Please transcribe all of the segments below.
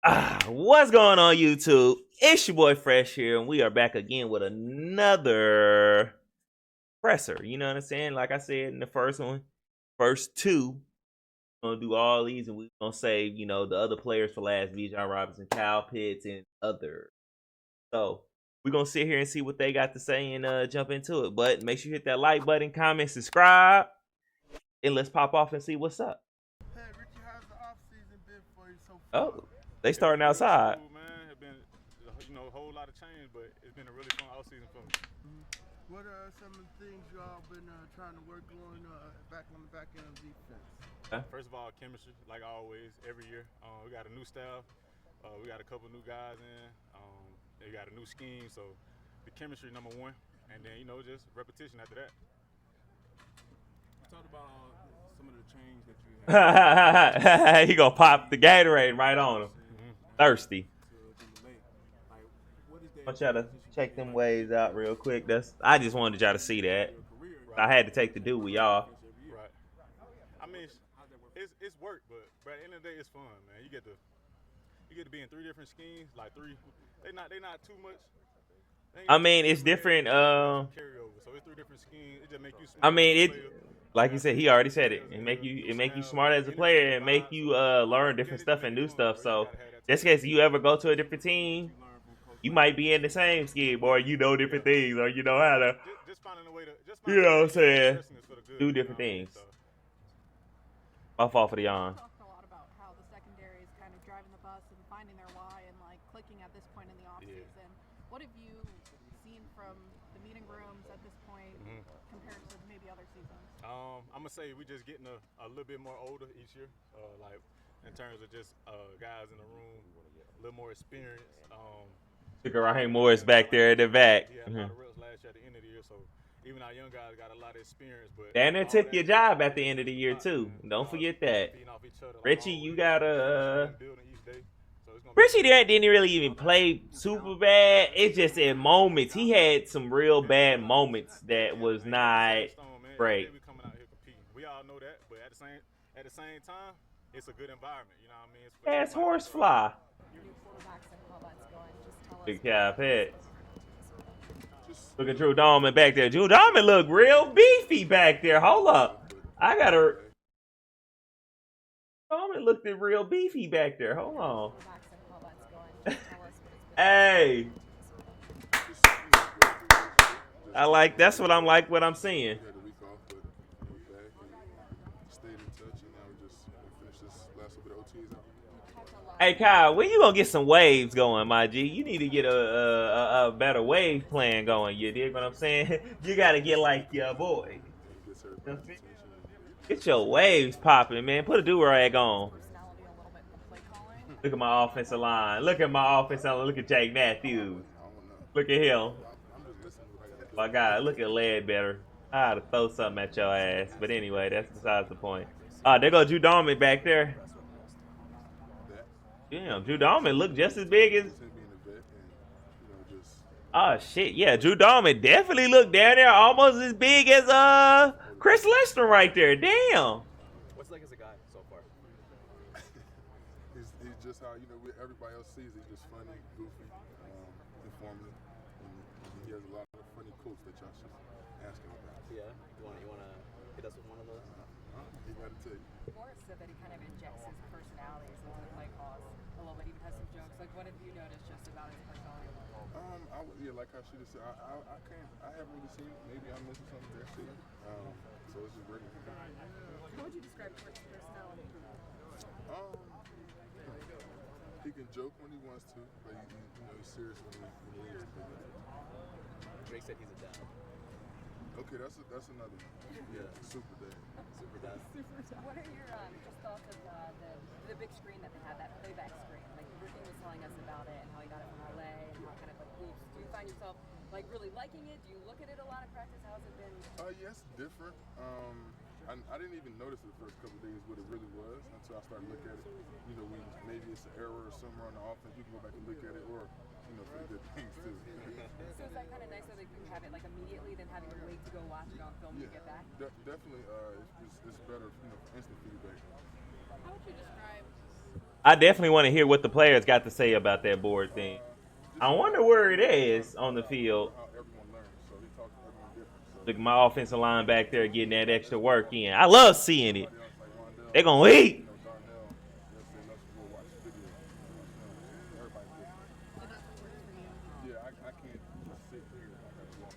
What's going on, YouTube? It's your boy Fresh here, and we are back again with another presser. You know what I'm saying? Like I said in the first two, we're gonna do all these, and we're gonna save, the other players for last. Bijan Robinson, Kyle Pitts, and others. So we're gonna sit here and see what they got to say and jump into it. But make sure you hit that like button, comment, subscribe, and let's pop off and see what's up. Hey, Ricky, how's the off season been for you so far? Oh, they starting outside. Cool, man. It's been a whole lot of change, but it's been a really fun off season for me. What are some of the things y'all been trying to work on back on the back end of defense? First of all, chemistry, like always, every year. We got a new staff. We got a couple new guys in. They got a new scheme, so the chemistry number one, and then just repetition after that. Talk about some of the change that you had. He gonna pop the Gatorade right on him. Thirsty. I want y'all to check them waves out real quick. I just wanted y'all to see that. I had to take the do with y'all. Right. I mean, it's work, but at the end of the day, it's fun, man. You get to be in three different schemes, like three. They not too much. I mean, it's different. Carryover. So it's three different schemes. It just make you. I mean, like you said, he already said it. It make you smart as a player and make you learn different stuff and new stuff. So just in case you ever go to a different team, you might be in the same scheme, or you know different things, or you know how to, you know what I'm saying, do different things. My fault for the yawn. Talked a lot about how the secondary is kind of driving the bus and finding their why and like clicking at this point in the offseason. What have you seen from the meeting rooms at this point compared to maybe other seasons? I'm gonna say we just getting a little bit more older each year, like in terms of just guys in the room, a little more experience. Look at Raheem Morris back there at the back. He had a lot of reps last year at the end of the year, so even our young guys got a lot of experience. But And it took your job at the end of the year too. Don't forget that. Richie, you gotta. Richie didn't really even play super bad. It's just in moments. He had some real bad moments that was not great. We all know that, but at the same time, it's a good environment. You know what I mean? That's horsefly. New quarterbacks and how that's going. Just tell us. Big Kyle Pitts. Look at Drew Dalman back there. Drew Dalman look real beefy back there. Hold up. I gotta. Dalman looked real beefy back there. Hold on. Hey. That's what I'm like, what I'm seeing. Hey Kyle, when you gonna get some waves going, my G? You need to get a better wave plan going. You dig what I'm saying? You gotta get like your boy. Get your waves popping, man. Put a do-rag on. Look at my offensive line. Look at my offensive line. Look at Jake Matthews. Look at him. My God, look at Ledbetter. I ought to throw something at your ass. But anyway, that's besides the point. There go Drew Dalman back there. Damn, Drew Dalman look just as big as. Oh shit, yeah, Drew Dalman definitely looked down there almost as big as Chris Lester right there. Damn. What's it like as a guy so far? he's just how everybody else sees. He's just funny, goofy, informative, and he has a lot of funny quotes that y'all should ask him about. Yeah. You wanna hit us with one of those? He got to tell you. Morris said that he kind of injects his personalities into the play calls a little bit, even has some jokes. Like, what have you noticed just about his personality? Like how she just said, I haven't really seen it. Maybe I'm missing something there too. So it's just really. How would you describe Morris' personality? He can joke when he wants to, but he's serious when he needs to. Drake said he's a dad. Okay, that's another one. Yeah, super dad. Super dad. What are your just thoughts of the big screen that they had, that playback screen? Like, Ricky was telling us about it and how he got it from LA and how it kind of like loops. Do you find yourself like really liking it? Do you look at it a lot in practice? How has it been? Yes, different. I didn't even notice the first couple of days what it really was until I started looking at it. When maybe it's an error or somewhere on the offense, you can go back and look at it, or for the good things too. So is that kind of nice that you have it like immediately than having to wait to go watch it on film to get back? Definitely. It's better, for instant feedback. How would you describe I definitely want to hear what the players got to say about that board thing. I wonder where it is on the field. How everyone learns. So he talks to everyone different. So Look at my offensive line back there getting that extra work in. I love seeing it. somebody else like Rondell, They're going to eat. Darnell, they'll say, let's go watch the video. Everybody's different. So that's what works for you. Yeah, I can't just sit here. I got to walk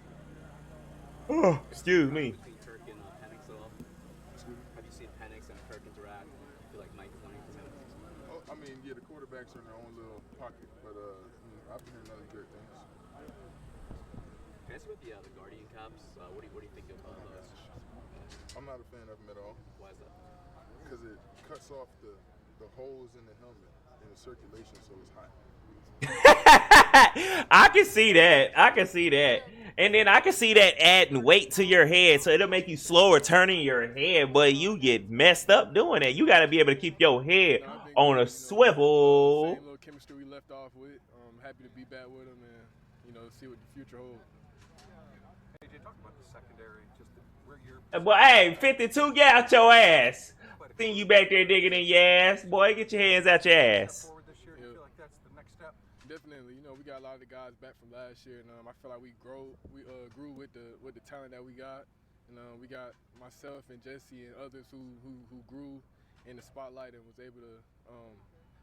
around. Oh, excuse me. Between Kirk and Penix at all? Have you seen Penix and Kirk interact? I feel like Mike is learning from him. Oh, I mean, yeah, the quarterbacks are in their own little pocket, but I've been hearing nothing great things. Can I ask you about the Guardian caps? What do you think of those? I'm not a fan of them at all Why is that? because it cuts off the holes in the helmet and the circulation, so it's hot. I can see that. I can see that. And then I can see that adding weight to your head, so it'll make you slower turning your head, but you get messed up doing that. You got to be able to keep your head No, I think, on a swivel. Same little chemistry we left off with. Happy to be back with him and see what the future holds. AJ, talk about the secondary, just where you're. But hey, 52, get out your ass. Seen you back there digging in your ass. Boy, get your hands out your ass. Forward this year, do you feel like that's the next step? Definitely, we got a lot of the guys back from last year, and I feel like we grew with the talent that we got, and we got myself and Jesse and others who grew in the spotlight and was able to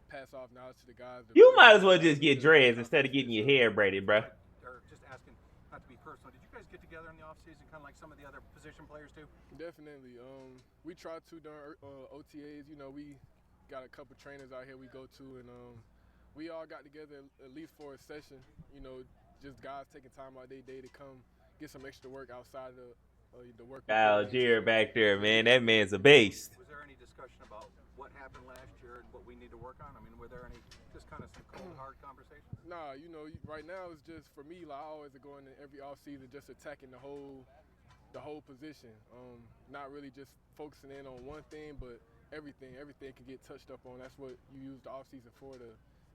pass off knowledge to the guys. You might as well just get dreads instead of getting your hair braided, bro. Or just asking, not to be personal, did you guys get together in the offseason, kind of like some of the other position players do? Definitely. We try to during OTA'S. We got a couple trainers out here we go to, and we all got together at least for a session. Just guys taking time out their day to come get some extra work outside of the work. Kyle Jared back there, man. That man's a beast. Was there any discussion about what happened last year and what we need to work on? I mean, were there any just kind of some cold, hard conversations? Nah, right now it's just for me. Like I always go in every offseason just attacking the whole position. Not really just focusing in on one thing, but everything can get touched up on. That's what you use the offseason for, to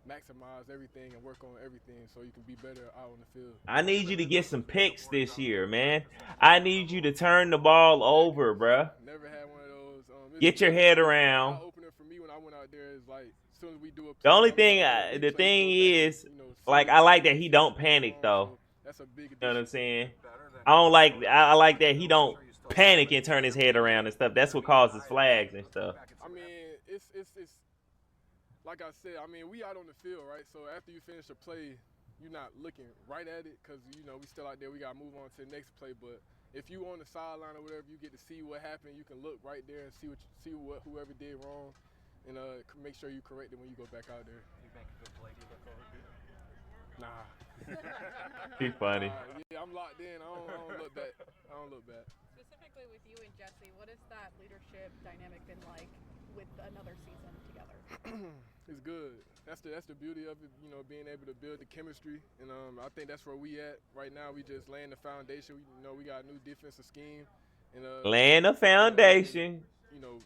maximize everything and work on everything so you can be better out on the field. I need you to get some picks this year, man. I need you to turn the ball over, bruh. Never had one of those. Get your head around. Eye opener for me when I went out there is like, as soon as we do a The only thing, the thing is, like, I like that he don't panic though. That's a big You know what I'm addition. saying? I like that he don't panic and turn his head around and stuff. That's what causes flags and stuff. I mean, it's like I said. I mean, we out on the field, right? So after you finish a play, you're not looking right at it because we still out there. We got to move on to the next play. But if you on the sideline or whatever, you get to see what happened. You can look right there and see what whoever did wrong, and make sure you correct it when you go back out there. You make a good play, do you look over good? Nah. He's funny. Yeah, I'm locked in. I don't look back. I don't look back. Specifically with you and Jesse, what has that leadership dynamic been like with another season together? It's good. That's the beauty of it, being able to build the chemistry, and I think that's where we at right now. We just laying the foundation. We got a new defensive scheme, and Laying the foundation.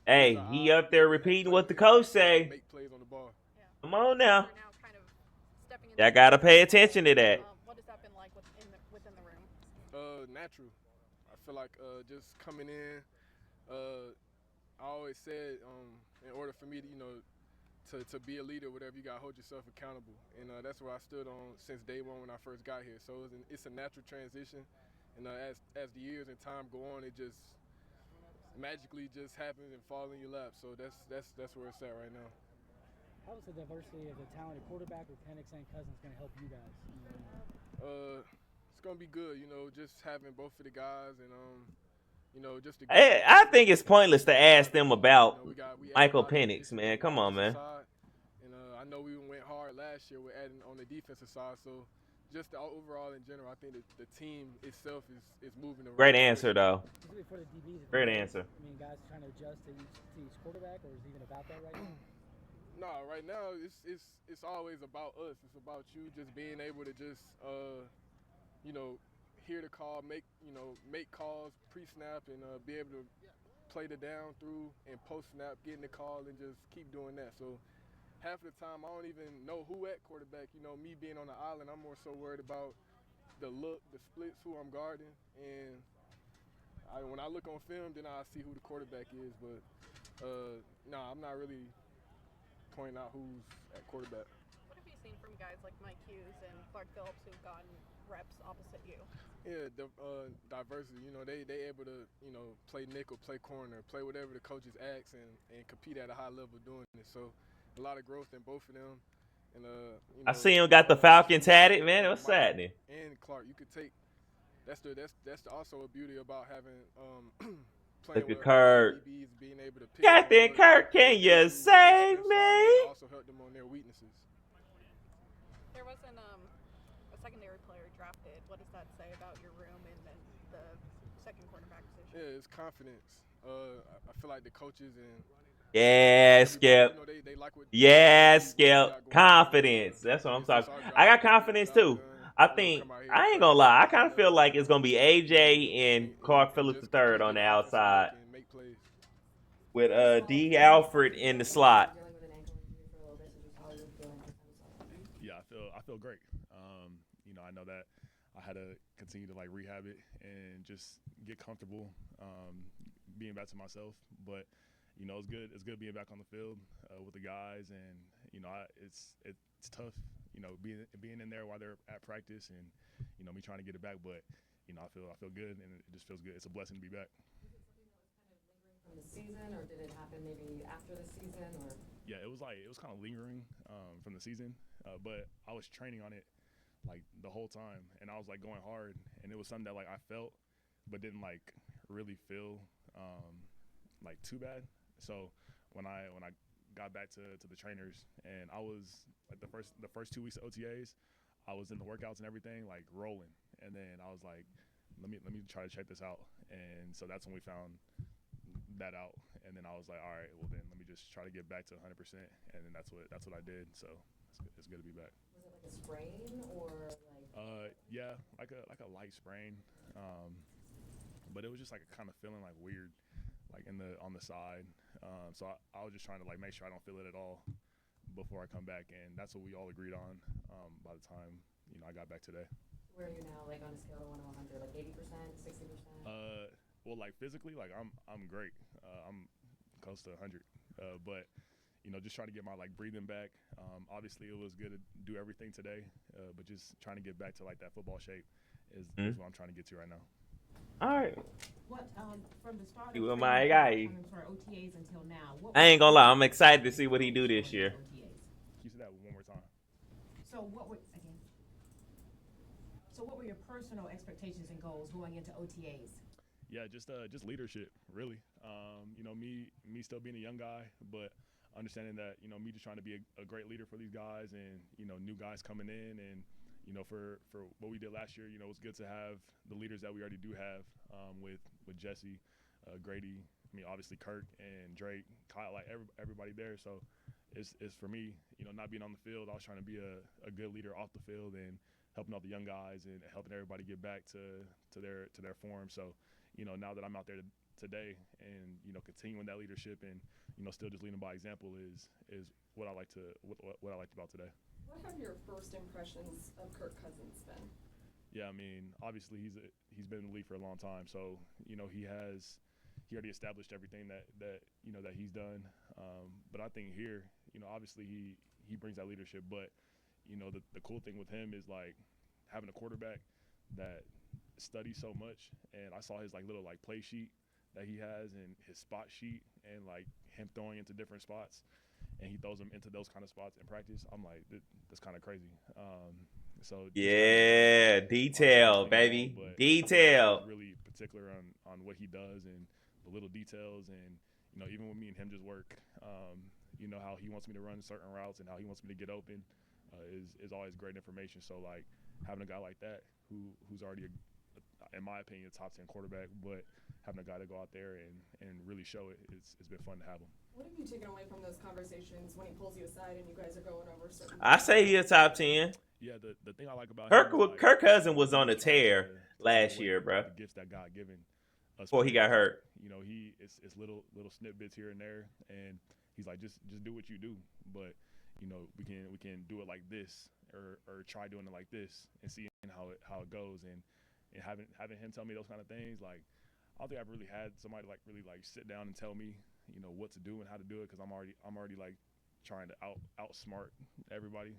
Hey, he up there repeating what the coach say. Make plays on the ball. Yeah. Come on now. You're now kind of stepping into Y'all gotta pay attention to that. what has that been like within the room? Natural. I feel like just coming in. I always said, in order for me to be a leader, whatever, you gotta hold yourself accountable, and that's where I stood on since day one when I first got here. So it's a natural transition, and as the years and time go on, it just magically just happens and falls in your lap. So that's where it's at right now. How is the diversity of the talented quarterback with Penix and Cousins going to help you guys? It's gonna be good, just having both of the guys, and just to I think it's pointless to ask them about we Michael added a lot Penix, on the man. Come on, man. side, and I know we went hard last year with adding on the defensive side. So just overall in general, I think that the team itself is moving around. Great answer, though. Specifically for the DBs, Great answer. I mean, guys trying to adjust to each quarterback, or is it even about that right now? No, right now it's always about us. It's about you just being able to just hear the call, make calls pre-snap, and be able to play the down through and post-snap, getting the call, and just keep doing that. So half of the time I don't even know who at quarterback. Me being on the island, I'm more so worried about the look, the splits, who I'm guarding, and when I look on film, then I see who the quarterback is. But no, I'm not really point out who's at quarterback. What have you seen from guys like Mike Hughes and Clark Phillips who've gotten reps opposite you? Yeah, the diversity. They able to play nickel, play corner, play whatever the coaches ask, and compete at a high level doing it. So a lot of growth in both of them. And I see him got the Falcons tatted, man. What's happening? And Clark, you could take. That's also a beauty about having Look playing at with Kurt. DBs, being able to pick Captain up Kurt, can you save me? Also help them on their weaknesses. There wasn't a secondary player drafted. What does that say about your room and then the second cornerback position? Yeah, it's confidence. I feel like the coaches and Yeah, Skip. they like what Skip. Confidence. That's what I'm talking. I got confidence too. I ain't gonna lie. I kind of feel like it's gonna be AJ and Clark Phillips III on the outside, with D. Alfred in the slot. Yeah, I feel great. I know that I had to continue to rehab it and just get comfortable being back to myself. But it's good. It's good being back on the field with the guys, and it's tough. Being in there while they're at practice, and me trying to get it back. But I feel good, and it just feels good. It's a blessing to be back. From the season, or did it happen maybe after the season, or? Yeah, it was kind of lingering from the season, but I was training on it the whole time, and I was going hard, and it was something that I felt, but didn't really feel too bad. So when I got back to the trainers, and I was the first 2 weeks of OTA'S, I was in the workouts and everything rolling, and then I was like, let me try to check this out, and so that's when we found that out, and then I was like, all right, well then let me just try to get back to 100%, and then that's what I did. So it's good to be back. Was it a sprain or yeah, like a light sprain, but it was just kind of feeling weird, on the side. So I was just trying to make sure I don't feel it at all before I come back, and that's what we all agreed on by the time I got back today. Where are you now, on a scale of 1 to 100, 80%, 60%? Well, physically, I'm great. I'm close to 100, but just trying to get my breathing back. Obviously, it was good to do everything today, but just trying to get back to that football shape is what I'm trying to get to right now. All right. What from the start You of were my guy. OTAs until now? I ain't gonna lie. I'm excited to see what he do this year. Can you say that one more time? So what were your personal expectations and goals going into OTAs? Yeah, just leadership, really. Me still being a young guy, but understanding that me just trying to be a great leader for these guys, and new guys coming in, and for what we did last year, it was good to have the leaders that we already do have with Jesse, Grady. Obviously Kirk and Drake, Kyle, everybody there. So it's for me, not being on the field, I was trying to be a good leader off the field and helping out the young guys and helping everybody get back to their form. So now that I'm out there today, and continuing that leadership, and still just leading by example is what I liked about today. What have your first impressions of Kirk Cousins been? Yeah, obviously he's been in the league for a long time, so he already established everything that he's done. But I think here, obviously he brings that leadership, but the cool thing with him is having a quarterback that studies so much, and I saw his little play sheet that he has, and his spot sheet, and him throwing into different spots, and he throws them into those kind of spots in practice. I'm like, that's kind of crazy. So yeah, detail, baby, detail. Really particular on what he does and the little details, and even with me and him just work, how he wants me to run certain routes and how he wants me to get open is always great information. So having a guy like that who's already in my opinion, a top 10 quarterback, but having a guy to go out there and really show it, it's been fun to have him. What have you taken away from those conversations when he pulls you aside and you guys are going over certain? I say he a top 10. Yeah, the thing I like about Kirk Cousins was on a tear last year, bro. The gifts that God given us before he got hurt. It's little snippets here and there, and he's like, just do what you do, but we can do it like this, or try doing it like this, and seeing how it goes, and having him tell me those kind of things, I don't think I've really had somebody really sit down and tell me what to do and how to do it, because I'm already trying to outsmart everybody.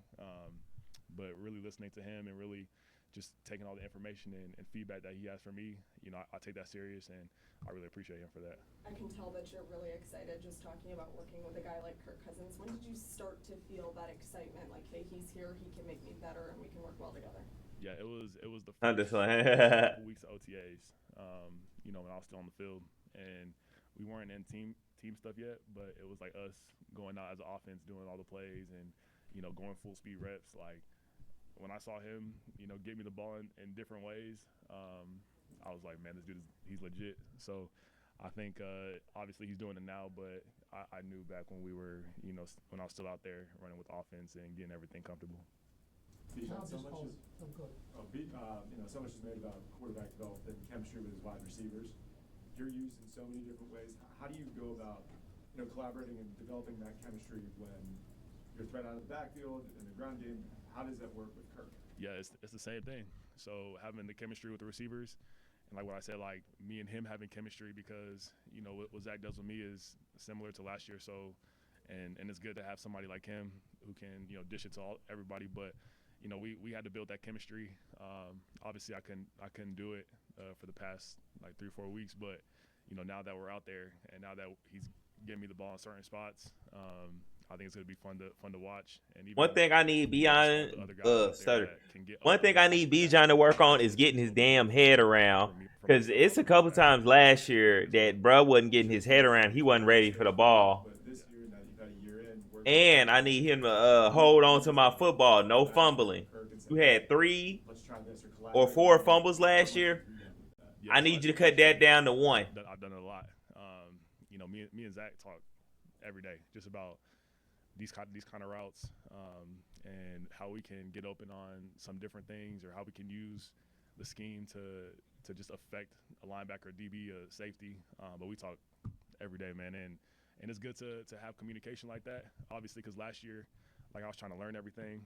But really listening to him and really just taking all the information and feedback that he has for me, I take that serious, and I really appreciate him for that. I can tell that you're really excited just talking about working with a guy like Kirk Cousins. When did you start to feel that excitement? Like, hey, he's here, he can make me better, and we can work well together. Yeah, it was the I'm first just like, couple weeks of OTA'S. When I was still on the field, and we weren't in team stuff yet, but it was like us going out as an offense, doing all the plays, and going full speed reps. Like, when I saw him, get me the ball in different ways, I was like, man, this dude he's legit. So I think obviously he's doing it now, but I knew back when we were, when I was still out there running with offense and getting everything comfortable. Bijan, so much is so much is made about quarterback development and chemistry with his wide receivers. You're used in so many different ways. How do you go about collaborating and developing that chemistry when you're threat out of the backfield in the ground game? How does that work with Kirk? Yeah, it's the same thing. So having the chemistry with the receivers, and like what I said, like me and him having chemistry, because what Zach does with me is similar to last year. So, and it's good to have somebody like him who can dish it to everybody. But we had to build that chemistry. Obviously, I couldn't do it for the past like 3 or 4 weeks. But now that we're out there and now that he's getting me the ball in certain spots, I think it's gonna be fun to watch. And even one thing I need Bijan, one thing I need Bijan to work on is getting his damn head around. Because it's a couple times last year that bro wasn't getting his head around. He wasn't ready for the ball. And I need him to hold on to my football. No fumbling. You had 3 or 4 fumbles last year. I need you to cut that down to 1. I've done it a lot. Me and Zach talk every day just about these kind of routes, and how we can get open on some different things, or how we can use the scheme to just affect a linebacker, DB, a safety. But we talk every day, man, and it's good to have communication like that. Obviously, because last year, like I was trying to learn everything,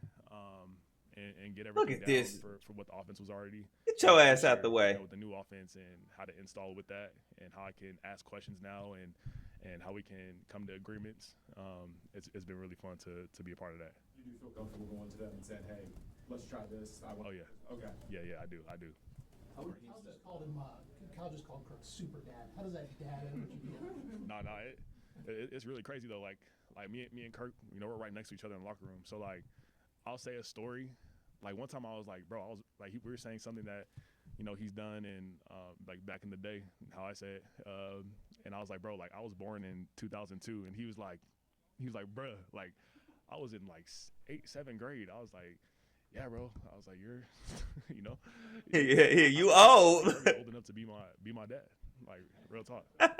and get everything down for what the offense was already. Get your ass out the way. With the new offense and how to install with that, and how I can ask questions now, and how we can come to agreements. It's been really fun to be a part of that. You do feel comfortable going to them and saying, "Hey, let's try this." Oh yeah. Okay. Yeah, I do. Kyle just called Kirk super dad. How does that dad energy feel? No, it's really crazy though. Like me and Kirk, we're right next to each other in the locker room. So like, I'll say a story. Like one time I was like, bro, we were saying something that, he's done, and like back in the day, how I say it, and I was like, bro, like I was born in 2002, and he was like, bro, like I was in like 7th grade. I was like, yeah, bro. I was like, you're, yeah, you old. You're old enough to be my dad. Like real talk. But,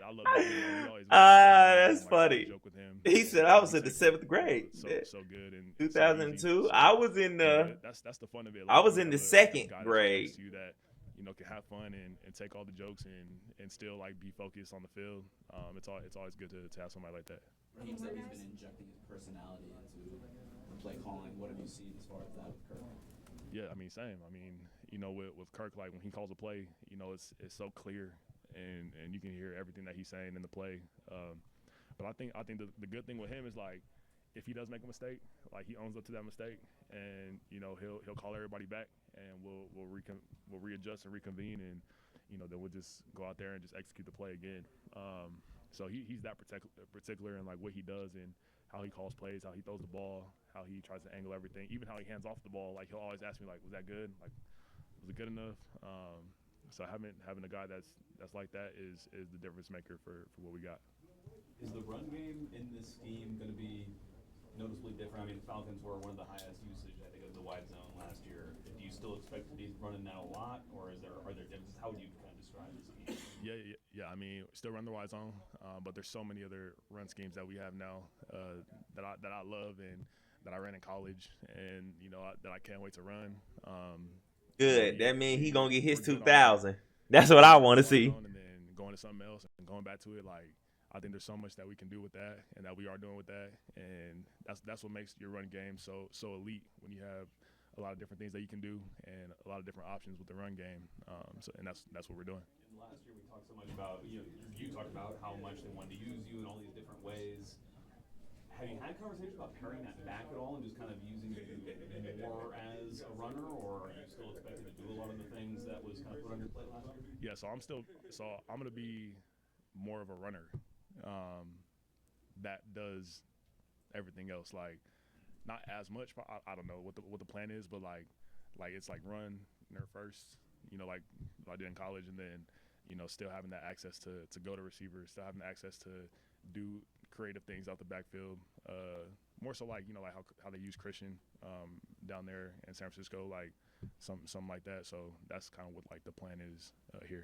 I love that. That's funny. Joke with him. He said I was in the 7th grade. So good. And 2002. So I was in the. That's the fun of it. I was in the 2nd grade. You that can have fun and take all the jokes and still like be focused on the field. It's always good to have somebody like that. Raheem said he's been injecting his personality into the play calling. What have you seen as far as that with Kirk? Yeah, I mean, same. I mean, with Kirk, like when he calls a play, it's so clear, and you can hear everything that he's saying in the play. But I think the good thing with him is like, if he does make a mistake, like he owns up to that mistake, and he'll call everybody back, and we'll readjust and reconvene, and then we'll just go out there and just execute the play again. So he's that particular in like what he does and how he calls plays, how he throws the ball, how he tries to angle everything, even how he hands off the ball. Like he'll always ask me like, was that good? Like, was it good enough? So having a guy that's like that is the difference maker for what we got. Is the run game in this scheme going to be noticeably different? I mean, the Falcons were one of the highest usage, I think, of the wide zone last year. Do you still expect to be running that a lot, or are there differences? How would you kind of describe this scheme? Yeah. I mean, still run the wide zone, but there's so many other run schemes that we have now that I love and that I ran in college, and that I can't wait to run. Good. That means he gonna get his 2,000. That's what I want to see. And then going to something else and going back to it, like I think there's so much that we can do with that, and that we are doing with that, and that's what makes your run game so elite when you have a lot of different things that you can do and a lot of different options with the run game. And that's what we're doing. And last year we talked so much about you talked about how much they wanted to use you in all these different ways. Have you had conversations about paring that back at all and just kind of using it more as a runner, or are you still expected to do a lot of the things that was kind of put on your plate last year? Yeah, so I'm gonna be more of a runner that does everything else. Like, not as much. I don't know what the plan is, but like it's like run nerve first. You know, like I did in college, and then still having that access to go to receivers, still having access to do creative things out the backfield. More so like like how they use Christian down there in San Francisco, like something like that. So that's kind of what like the plan is here.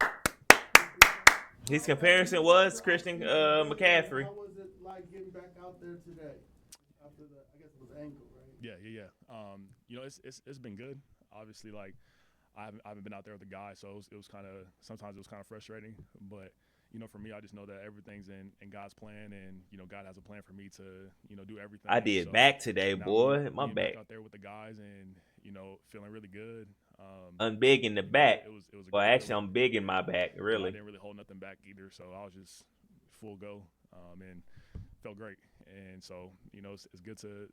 His comparison was Christian McCaffrey. How was it like getting back out there today after the, I guess it was ankle, right? Yeah. It's been good. Obviously, like I haven't been out there with the guy, so it was kind of sometimes it was kind of frustrating. But for me, I just know that everything's in God's plan, and God has a plan for me to do everything. I did back today, boy. My back out there with the guys, and feeling really good. I'm big in the back. It was a well, great actually, feeling. I'm big in my back. I Really. didn't really hold nothing back either, so I was just full go, and felt great. And so it's good to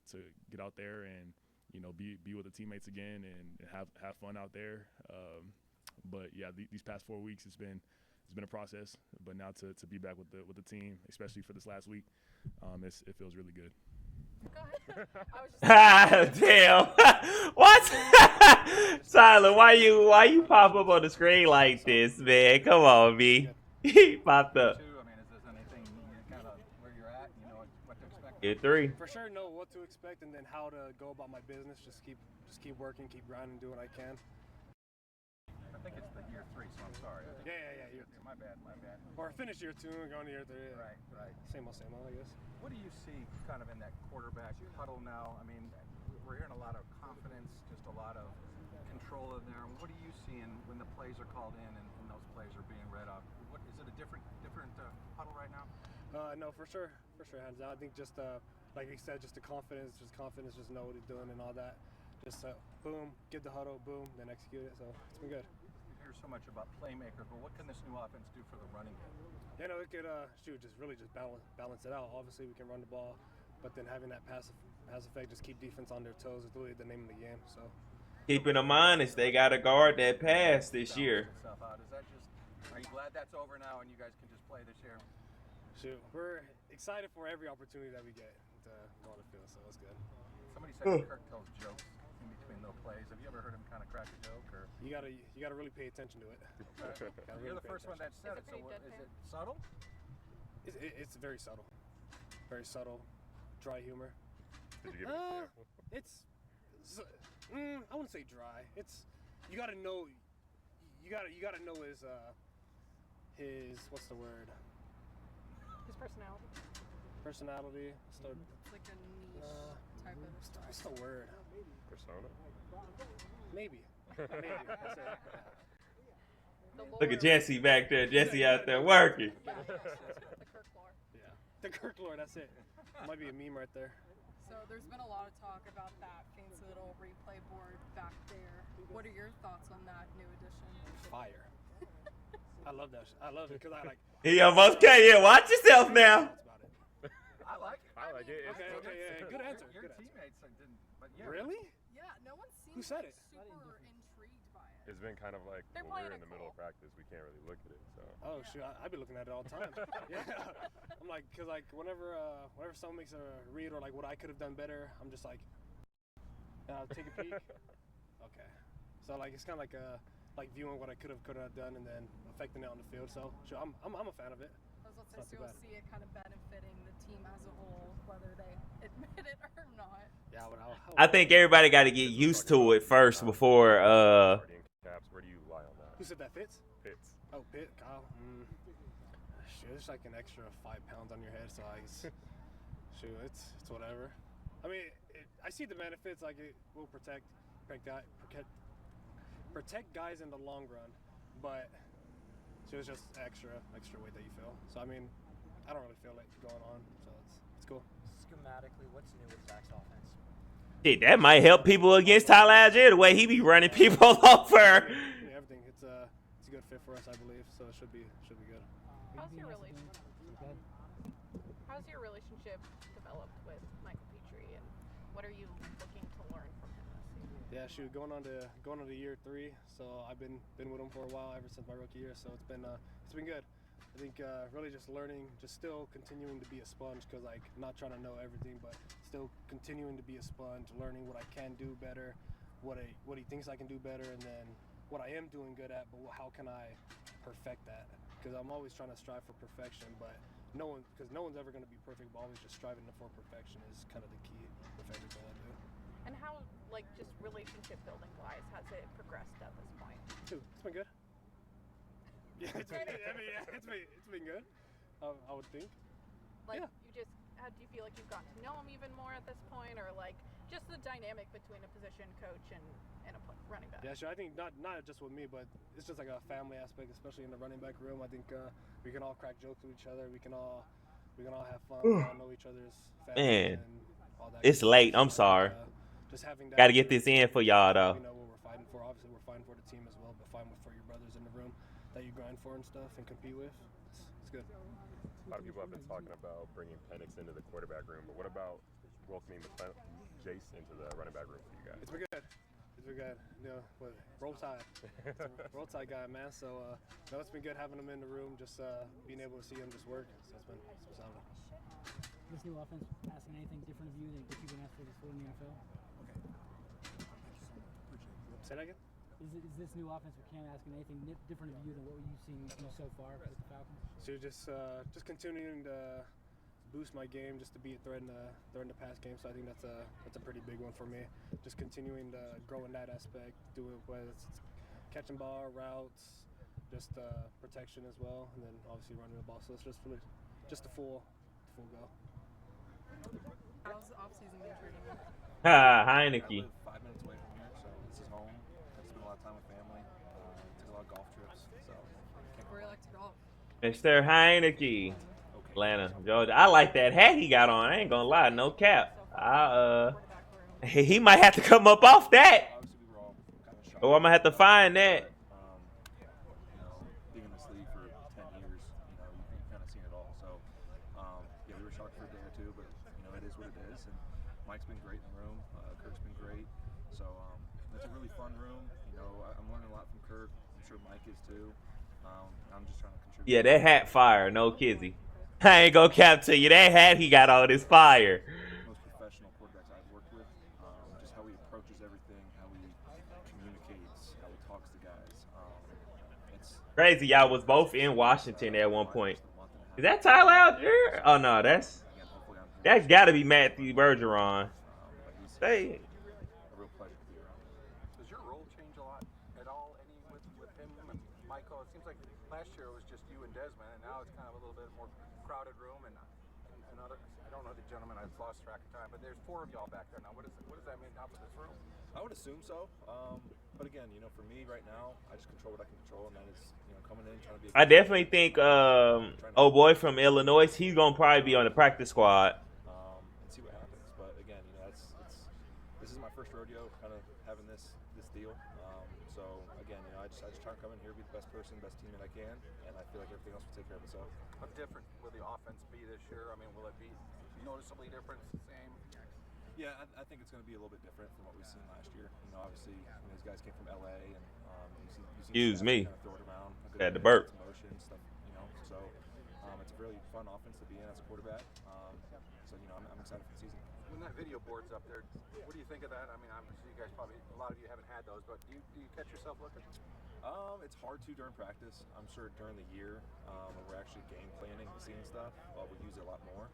get out there and be with the teammates again and have fun out there. But yeah, these past 4 weeks it's been a process. But now to be back with the team, especially for this last week, it feels really good. Go ahead. Damn. What? Tyler, why you pop up on the screen like this, man? Come on, B. He popped up. I mean, is there anything kind of where you're at? You know what to expect? Year 3. For sure, know what to expect and then how to go about my business. Just keep working, keep grinding, do what I can. I think it's the year 3, so I'm sorry. Yeah. Year 2. My bad. Or finish year 2 and go into year 3. Right. Same old, I guess. What do you see kind of in that quarterback huddle now? I mean, we're hearing a lot of confidence, just a lot of control in there. What are you seeing when the plays are called in and those plays are being read off? What is it a different huddle right now? No, for sure, hands down. I think just like you said, just the confidence, just know what he's doing and all that. Just boom, get the huddle, boom, then execute it. So it's been good. You hear so much about playmakers, but what can this new offense do for the running game? Yeah, no, it could just balance it out. Obviously, we can run the ball, but then having that pass effect, just keep defense on their toes is really the name of the game. So Keeping in mind is they got to guard that pass this year. Are you glad that's over now and you guys can just play this year? Shoot, we're excited for every opportunity that we get to go on the field, so it's good. Somebody said Kirk tells jokes in between those plays. Have you ever heard him kind of crack a joke? Or you gotta really pay attention to it. You're the first one that said it. So is it subtle? It's very subtle, dry humor. Did you give an example? I wouldn't say dry. It's you gotta know his what's the word? His personality. Personality. It's like a niche type of style. What's the word? Persona? Maybe. That's it. Look at Jesse back there. Jesse out there working. The Kirk lore. Yeah. The Kirk lore, that's it. Might be a meme right there. So there's been a lot of talk about that fancy little replay board back there. What are your thoughts on that new addition? Fire. I love that. I love it because I like. He almost came. Yeah, watch yourself now. I like it. I like it. Okay, yeah. Good answer. Your teammates didn't, but yeah. Really? Yeah, no one seems Who said it? super intrigued by it. It's been kind of like They're when we're playing in the it middle of cool. practice, we can't really look at it. So. Oh shoot, I be looking at it all the time. Yeah, I'm like, cause like whenever someone makes a read or like what I could have done better, I'm just like, and I'll take a peek. Okay, so like it's kind of like viewing what I could have done and then affecting it on the field. So sure, I'm a fan of it. I was about to say, so you'll see it kind of benefiting the team as a whole, whether they admit it or not. Yeah, I think everybody got to get used to it first before. Caps, where do you lie on that? Who said that? Fitz? Fitz. Oh, Pitt, Kyle. Shoot, it's like an extra 5 pounds on your head, so shoot, it's whatever. I mean, I see the benefits. Like it will protect guys in the long run, but so it's just extra weight that you feel. So I mean, I don't really feel it going on, so it's cool. Schematically, what's new with Zach's offense? Shit, that might help people against Tyler Algier, the way he be running people over. Yeah, everything. It's a good fit for us, I believe. So it should be good. How's your relationship developed with Yeah, shoot, going on to year 3. So I've been with him for a while, ever since my rookie year. So it's been good. I think really just learning, just still continuing to be a sponge, because like not trying to know everything, but still continuing to be a sponge, learning what I can do better, what he thinks I can do better, and then what I am doing good at, but how can I perfect that? Because I'm always trying to strive for perfection, but no one's ever going to be perfect, but always just striving for perfection is kind of the key with everything I do. And how, like, just relationship building wise, has it progressed at this point? Dude, it's been good. Yeah, it's been good. I would think. Like, yeah. How do you feel like you've gotten to know him even more at this point, or like just the dynamic between a position coach and a running back? Yeah, sure. I think not just with me, but it's just like a family aspect, especially in the running back room. I think we can all crack jokes with each other. We can all have fun. We all know each other's families and all that. It's late. I'm sorry. Just having that. Got to get this in for y'all though. We know what we're fighting for. Obviously, we're fighting for the team as well, but fighting for your brothers in the room that you grind for and stuff and compete with. It's good. A lot of people have been talking about bringing Penix into the quarterback room, but what about welcoming Jace into the running back room for you guys? It's been good. It's been good. You know, roll tide. Roll tide guy, man. So, no, it's been good having him in the room, just being able to see him just work. So it's been solid. This new offense asking anything different of you than what you've been asked for before in the NFL? Say that again? Is this new offense with Cam asking anything different of you than what you've seen so far with the Falcons? So just continuing to boost my game, just to be a threat in the pass game. So I think that's a pretty big one for me. Just continuing to grow in that aspect, do it whether it's catching ball, routes, just protection as well, and then obviously running the ball. So it's just really just a full go. How's the offseason been treating you? Heineke. I live 5 minutes away from here, so this is home. I spend a lot of time with family. Took a lot of golf trips, so Where you like to golf? Mr. Heineke. Atlanta, Georgia. I like that hat he got on. I ain't gonna lie, no cap. He might have to come up off that. obviously we were all kind of shocked. Oh, I'm gonna have to find that. Being in this league for 10 years, you've kind of seen it all. So, yeah, we were shocked for a day or two, but it is what it is. And Mike's been great in the room. Kirk's been great. So it's a really fun room. I'm learning a lot from Kirk. I'm sure Mike is too. I'm just trying to contribute. Yeah, that hat fire, no kizzy. I ain't gonna cap to you. That hat he got on is fire. Most professional quarterbacks I've worked with. Just how he approaches everything, how he communicates, how he talks to guys. It's Crazy, y'all was both in Washington at one point. Is that Tyler Algier? Oh no, that's gotta be Matthew Bergeron. Hey. a real pleasure to be around. Does your role change a lot at all? With him and Michael? It seems like last year it was just you and Desmond, and now it's kind of a little bit more crowded room and other. I don't know the gentleman. I've lost track of time, but there's 4 of y'all back there now. What does that mean now for this room? I would assume so. But again, for me right now, I just control what I can control, and that is, coming in, trying to be. I definitely think old boy from Illinois, he's gonna probably be on the practice squad. And see what happens. But again, this is my first rodeo, kind of having this deal. So again, I just try to come in here, be the best person, best team that I can, and I feel like everything else will take care of itself. How different will the offense be this year? I mean, will it be noticeably different? The same? Yeah, I think it's going to be a little bit different from what we've seen last year. Obviously, these guys came from LA, and Excuse me. Kind of throw it around. Had to burp. Motion, stuff, So it's a really fun offense to be in as a quarterback. So I'm excited for the season. When that video board's up there, what do you think of that? I mean, obviously you guys probably, a lot of you haven't had those, but do you catch yourself looking? It's hard to during practice. I'm sure during the year when we're actually game planning and seeing stuff, we'll use it a lot more.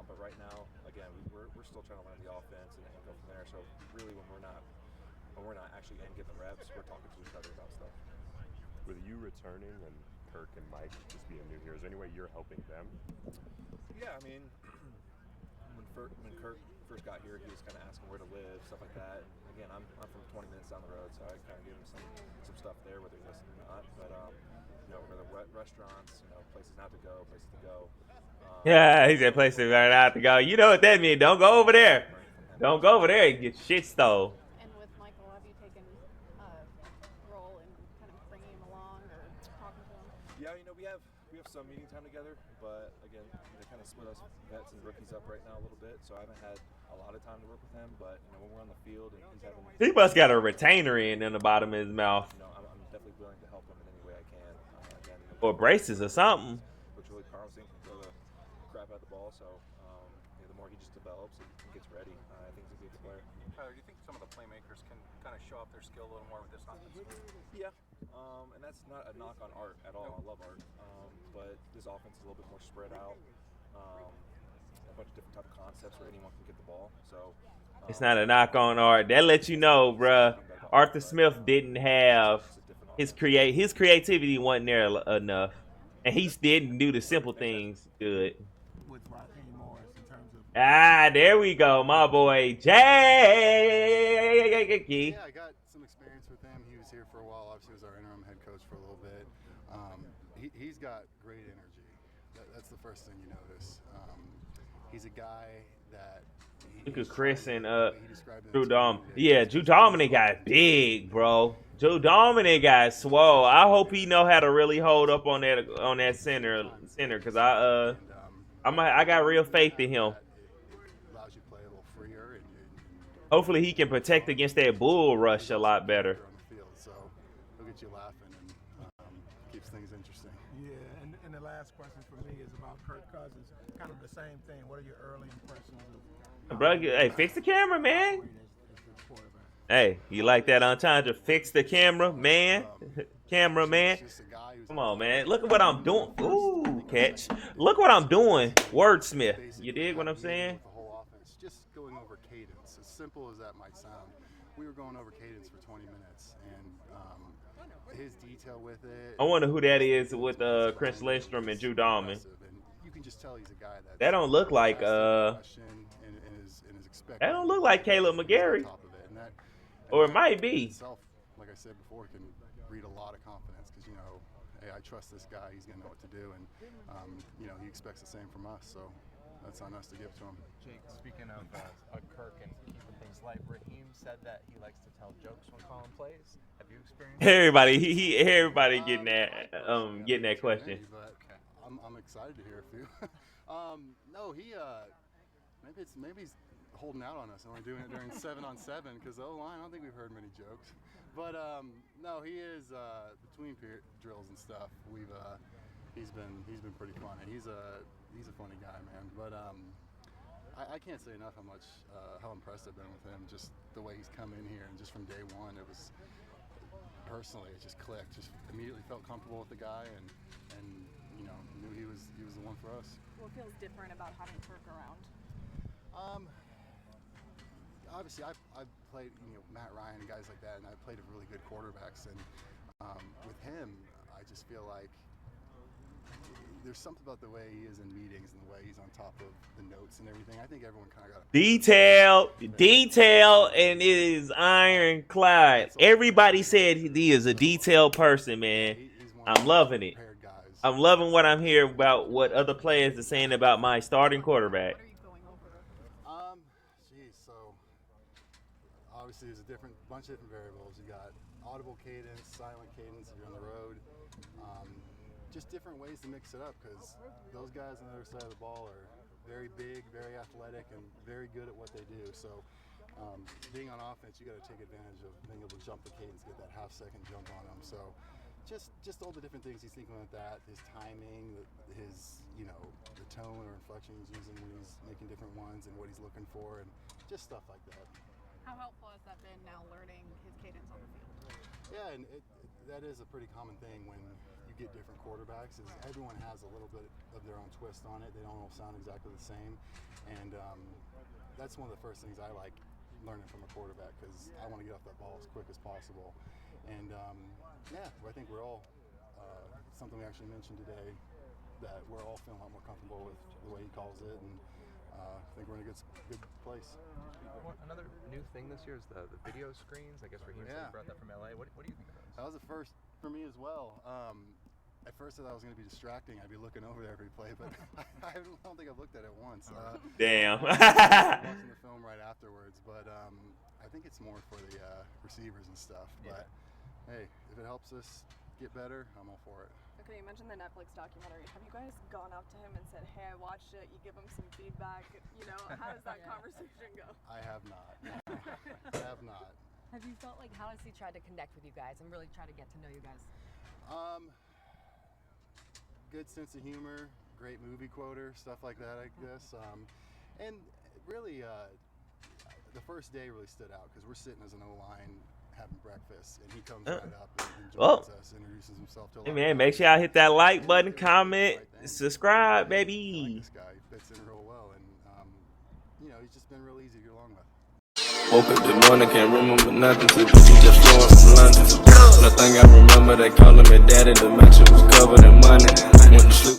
But right now, again, we're still trying to learn the offense and go from there. So really, when we're not actually in getting the reps, we're talking to each other about stuff. With you returning and Kirk and Mike just being new here, is there any way you're helping them? Yeah, I mean, when Kirk first got here, he was kind of asking where to live, stuff like that. And again, I'm from 20 minutes down the road, so I kind of gave him some stuff there, whether he listened or not. But whether restaurants, places not to go, places to go. Yeah, he said places not to go. You know what that means? Don't go over there. Don't go over there and get shit stole. And with Michael, have you taken a role in kind of bringing him along or talking to him? Yeah, we We have some meeting time together, but again, they kind of split us vets and rookies up right now a little bit, so I haven't had a lot of time to work with him. But when we're on the field and he's having, He must got a retainer in the bottom of his mouth. I'm definitely willing to help him in any way I can. Again, Or braces or something. looks really promising. Throw the crap out the ball, so the more he just develops and gets ready, I think he's a good player. Tyler, do you think some of the playmakers can kind of show off their skill a little more with this offense? Yeah, and that's not a knock on Art at all. I love Art, but this offense is a little bit more spread out. A bunch of different type of concepts where anyone can get the ball. So It's not a knock on Art. That lets you know, bruh. Arthur Smith didn't have his creativity wasn't there enough, and he didn't do the simple things good. With Raheem Morris in terms of. There we go, my boy Jay. Yeah, I got some experience with him. He was here for a while. Obviously, he was our interim head coach for a little bit. He's got great energy. That's the first thing you notice. He's a guy that. Look at Chris and Drew Dom. Yeah, Drew Dominic got big, bro. Drew Dominic got swole. I hope he know how to really hold up on that center, because I got real faith in him. Allows you to play a little freer, and Hopefully he can protect against that bull rush a lot better. on the field, so he'll get you laughing and keeps things interesting. Yeah, and the last question for me is about Kirk Cousins. Kind of the same thing. What are your early impressions of? Bro, hey, fix the camera, man. Hey, you like that entendre? Fix the camera, man. Camera, man. Come on, man. Look at what I'm doing. Ooh, catch. Look what I'm doing. Wordsmith. You dig what I'm saying? The whole offense, just going over cadence. As simple as that might sound, we were going over cadence for 20 minutes, and his detail with it. I wonder who that is with Chris Lindstrom and Drew Dahman. You can just tell he's a guy That don't look like that don't look like Caleb McGarry. Or it might be. Like I said before, can read a lot of confidence because hey, I trust this guy. He's gonna know what to do, and he expects the same from us. So that's on us to give to him. Jake, speaking of Kirk and keeping things light, Raheem said that he likes to tell jokes when calling plays. Have you experienced? Everybody getting that question. But I'm excited to hear a few. No, maybe he's holding out on us and only doing it during 7-on-7 because the O-line, I don't think we've heard many jokes. But no, he is between drills and stuff. He's been pretty funny. He's a funny guy, man. But I can't say enough how impressed I've been with him. Just the way he's come in here, and just from day one, it was personally it just clicked. Just immediately felt comfortable with the guy, and knew he was the one for us. What feels different about having Kirk around? Obviously, I've played, Matt Ryan and guys like that, and I've played with really good quarterbacks. And with him, I just feel like there's something about the way he is in meetings and the way he's on top of the notes and everything. I think everyone kind of got detail, and it is ironclad. Everybody said he is a detailed person, man. I'm loving it. I'm loving what I'm hearing about what other players are saying about my starting quarterback. Obviously, there's a bunch of different variables. You got audible cadence, silent cadence if you're on the road. Just different ways to mix it up because those guys on the other side of the ball are very big, very athletic, and very good at what they do. So being on offense, you got to take advantage of being able to jump the cadence, get that half-second jump on them. So just all the different things he's thinking about that, his timing, his the tone or inflection he's using when he's making different ones and what he's looking for, and just stuff like that. How helpful has that been now learning his cadence on the field? Yeah, and that is a pretty common thing when you get different quarterbacks is everyone has a little bit of their own twist on it. They don't all sound exactly the same. And that's one of the first things I like learning from a quarterback because I want to get off that ball as quick as possible. And I think we're all, something we actually mentioned today, that we're all feeling a lot more comfortable with the way he calls it. And I think we're in a good place. Another new thing this year is the video screens. I guess Raheem brought that from LA. What do you think of those? That was the first for me as well. At first I thought it was going to be distracting. I'd be looking over there every play, but I don't think I've looked at it once. Damn. Watching the film right afterwards, but I think it's more for the receivers and stuff. But hey, if it helps us get better, I'm all for it. Okay, you mentioned the Netflix documentary. Have you guys gone up to him and said, "Hey, I watched it." You give him some feedback. You know, how does that conversation go? I have not. I have not. Have you felt like, how has he tried to connect with you guys and really try to get to know you guys? Good sense of humor, great movie quoter, stuff like that, I guess. And really, the first day really stood out because we're sitting as an O-line having breakfast, and he comes right up and joins us, introduces himself to a lot Hey of man, guys. make sure y'all hit that like button, comment, subscribe, baby. This guy fits in real well, and you know, he's just been real easy to get along with. Woke up this morning, can't remember nothing. Took the seat just flowing from London. Nothing I remember, they calling me daddy. The mansion was covered in money. Went to sleep.